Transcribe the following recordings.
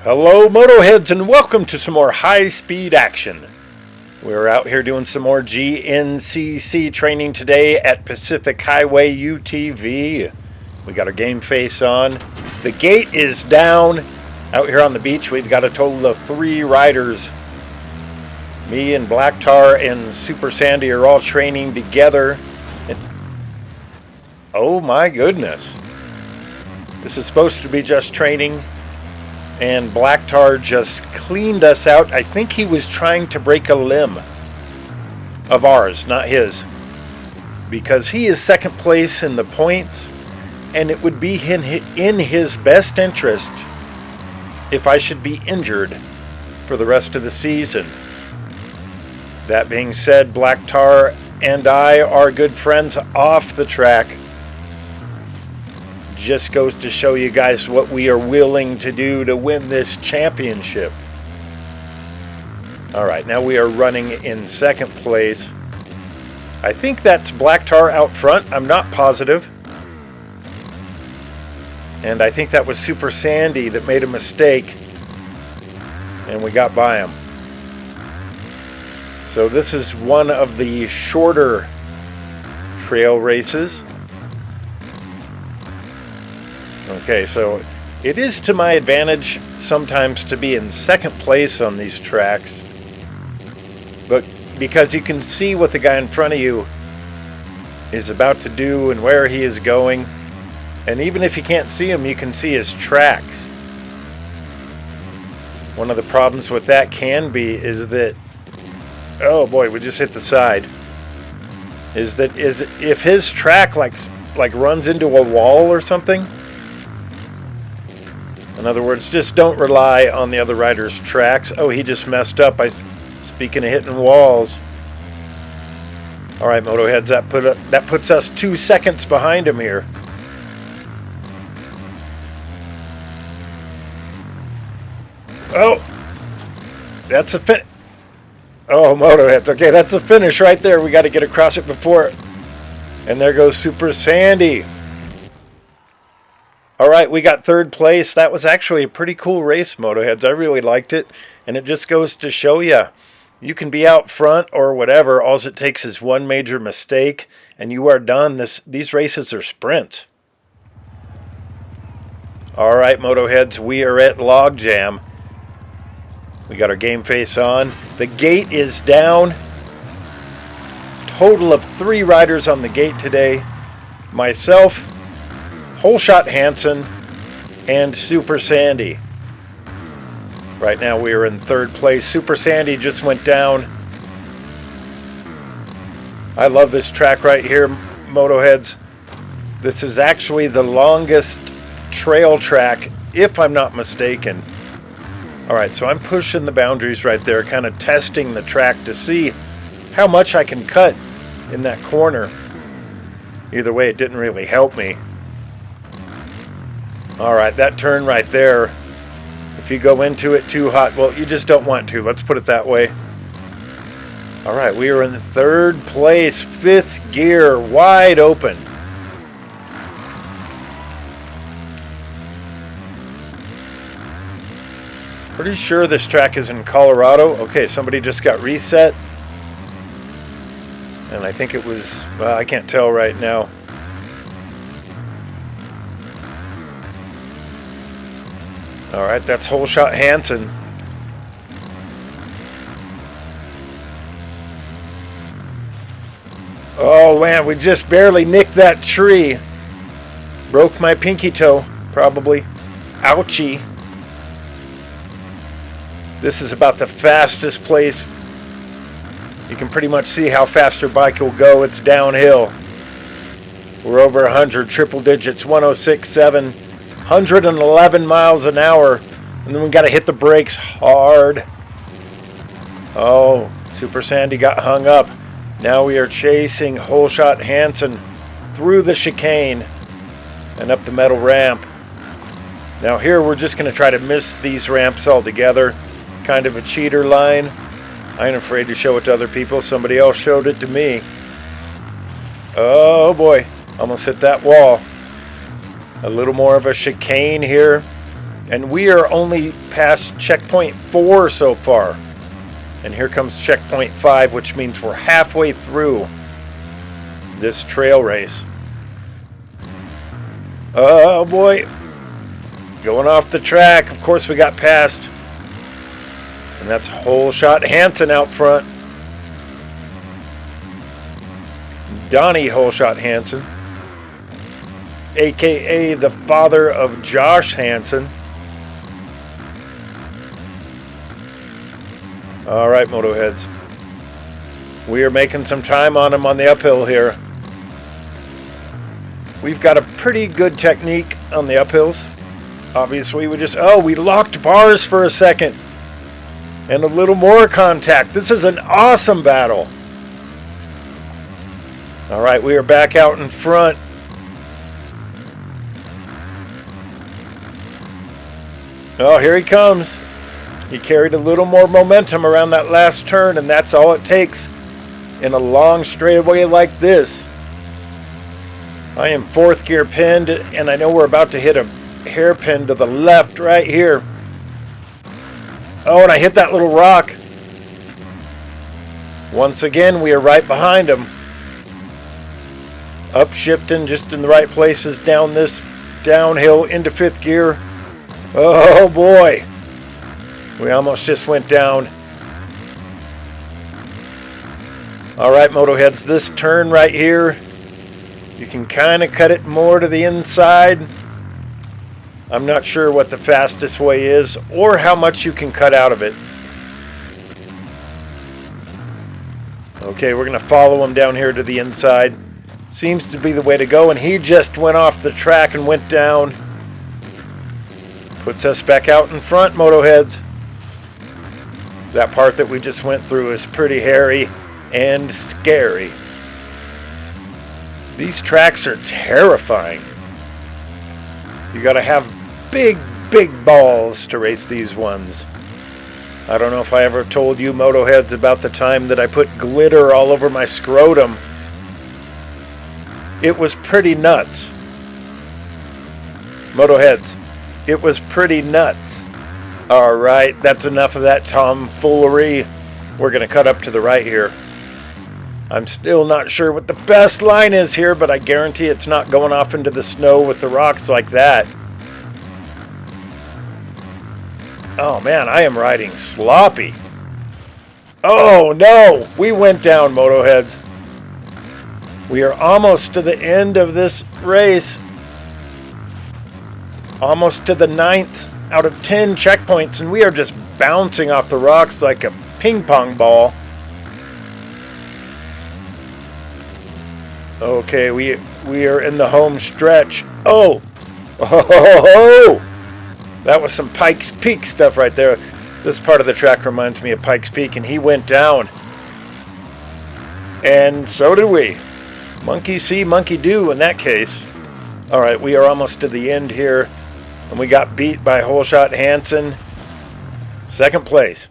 Hello Moto Heads, and welcome to some more high-speed action. We're out here doing some more GNCC training today at Pacific Highway UTV. We got our game face on. The gate is down. Out here on the beach we've got a total of 3 riders. Me and Black Tar and Super Sandy are all training together. Oh my goodness. This is supposed to be just training. And Black Tar just cleaned us out. I think he was trying to break a limb of ours, not his. Because he is second place in the points. And it would be in his best interest if I should be injured for the rest of the season. That being said, Black Tar and I are good friends off the track. Just goes to show you guys what we are willing to do to win this championship. Alright, now we are running in second place. I think that's Black Tar out front. I'm not positive. And I think that was Super Sandy that made a mistake. And we got by him. So this is one of the shorter trail races. Okay, so it is to my advantage sometimes to be in second place on these tracks, but because you can see what the guy in front of you is about to do and where he is going, and even if you can't see him, you can see his tracks. One of the problems with that can be is that, oh boy, we just hit the side, is if his track like runs into a wall or something. In other words, just don't rely on the other rider's tracks. Oh, he just messed up by speaking of hitting walls. All right, Moto Heads, that puts us 2 seconds behind him here. Oh, that's a fin. Oh, Moto Heads. Okay, that's a finish right there. We got to get across it before. And there goes Super Sandy. Alright, we got third place. That was actually a pretty cool race, Moto Heads. I really liked it. And it just goes to show you, you can be out front or whatever. All it takes is one major mistake and you are done. These races are sprints. Alright, Moto Heads, we are at Logjam. We got our game face on. The gate is down. Total of 3 riders on the gate today. Myself, Holeshot Hansen, and Super Sandy. Right now we are in third place. Super Sandy just went down. I love this track right here, Moto Heads. This is actually the longest trail track, if I'm not mistaken. Alright, so I'm pushing the boundaries right there, kind of testing the track to see how much I can cut in that corner. Either way, it didn't really help me. Alright, that turn right there, if you go into it too hot, well, you just don't want to. Let's put it that way. Alright, we are in third place, 5th gear, wide open. Pretty sure this track is in Colorado. Okay, somebody just got reset. And I think it was, well, I can't tell right now. Alright, that's Holeshot Hansen. Oh man, we just barely nicked that tree. Broke my pinky toe, probably. Ouchie. This is about the fastest place. You can pretty much see how fast your bike will go. It's downhill. We're over 100, triple digits, 106.7. 111 miles an hour, and then we got to hit the brakes hard. Oh, Super Sandy got hung up. Now we are chasing Holeshot Hansen through the chicane and up the metal ramp. Now here we're just going to try to miss these ramps altogether. Kind of a cheater line. I ain't afraid to show it to other people. Somebody else showed it to me. Oh boy, almost hit that wall. A little more of a chicane here. And we are only past checkpoint 4 so far. And here comes checkpoint 5, which means we're halfway through this trail race. Oh boy. Going off the track. Of course we got past. And that's Whole Shot Hansen out front. Donnie Whole Shot Hansen, aka the father of Josh Hansen. Alright, Motoheads. We are making some time on him on the uphill here. We've got a pretty good technique on the uphills. Obviously, we locked bars for a second. And a little more contact. This is an awesome battle. Alright, we are back out in front. Oh, here he comes. He carried a little more momentum around that last turn, and that's all it takes in a long straightaway like this. I am 4th gear pinned, and I know we're about to hit a hairpin to the left right here. Oh, and I hit that little rock. Once again, we are right behind him. Upshifting just in the right places down this downhill into 5th gear. Oh boy. We almost just went down. Alright, Motoheads, this turn right here, you can kind of cut it more to the inside. I'm not sure what the fastest way is or how much you can cut out of it. Okay, we're going to follow him down here to the inside. Seems to be the way to go, and he just went off the track and went down. Puts us back out in front, Motoheads. That part that we just went through is pretty hairy and scary. These tracks are terrifying. You gotta have big balls to race these ones. I don't know if I ever told you Motoheads about the time that I put glitter all over my scrotum. It was pretty nuts. Motoheads, it was pretty nuts. Alright, that's enough of that tomfoolery. We're going to cut up to the right here. I'm still not sure what the best line is here, but I guarantee it's not going off into the snow with the rocks like that. Oh man, I am riding sloppy. Oh no, we went down, Motoheads. We are almost to the end of this race. Almost to the 9th out of 10 checkpoints, and we are just bouncing off the rocks like a ping pong ball. Okay, we are in the home stretch. Oh! That was some Pikes Peak stuff right there. This part of the track reminds me of Pikes Peak, and he went down. And so did we. Monkey see, monkey do in that case. Alright, we are almost to the end here. And we got beat by Whole Shot Hansen. 2nd place.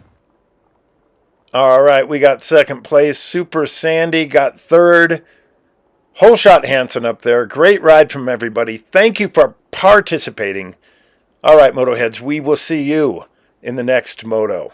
Alright, we got 2nd place. Super Sandy got 3rd. Whole Shot Hansen up there. Great ride from everybody. Thank you for participating. Alright, Motoheads, we will see you in the next moto.